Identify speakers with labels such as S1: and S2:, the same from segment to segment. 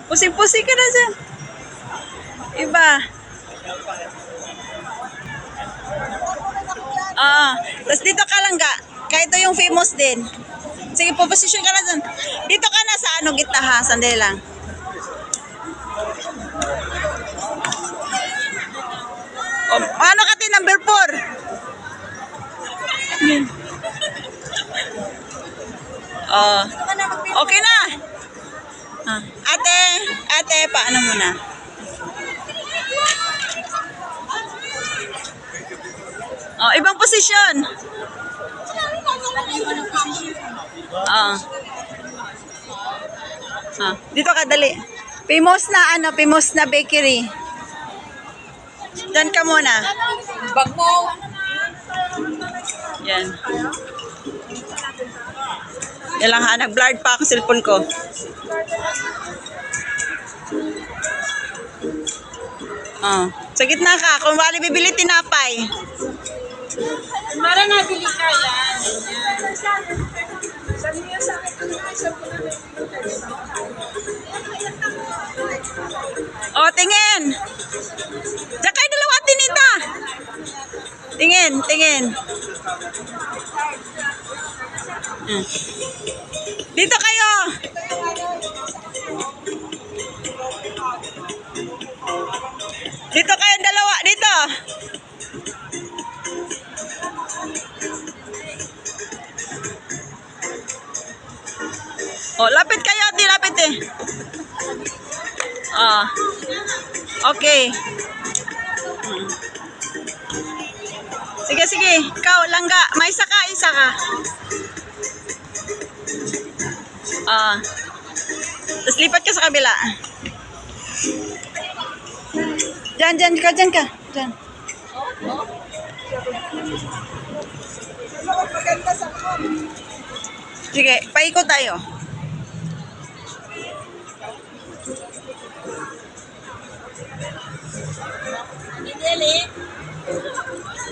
S1: Pusing-pusing ka na dyan. Iba. Tapos dito ka lang ga. Kaya ito yung famous din. Sige, puposisyon ka na dyan. Dito ka na sa gitna ha. Sandali lang. Ano ka din, number 4? Okay na. Ate, paano mo na? Ibang posisyon. Dito ka, dali. Famous na bakery. Diyan ka muna.
S2: Bag mo.
S1: Yan. Yan lang ha, nag-blurred pa ang cellphone ko. Sa gitna ka, kung wali bibili tinapay.
S2: Mara nabili ka yan.
S1: Tingin. Diyan kayo dalawa, tinita. Tingin. Dito kayo. Dito kayo dalawa, dito. Lapit kayo, lapit eh. Okay. Sige. Ikaw, langga. May isa ka. Tapos lipat ka sa kabila. Diyan ka. Diyan. Sige, paikot tayo.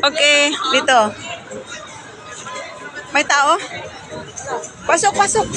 S1: Okay, dito. May tao? Pasok.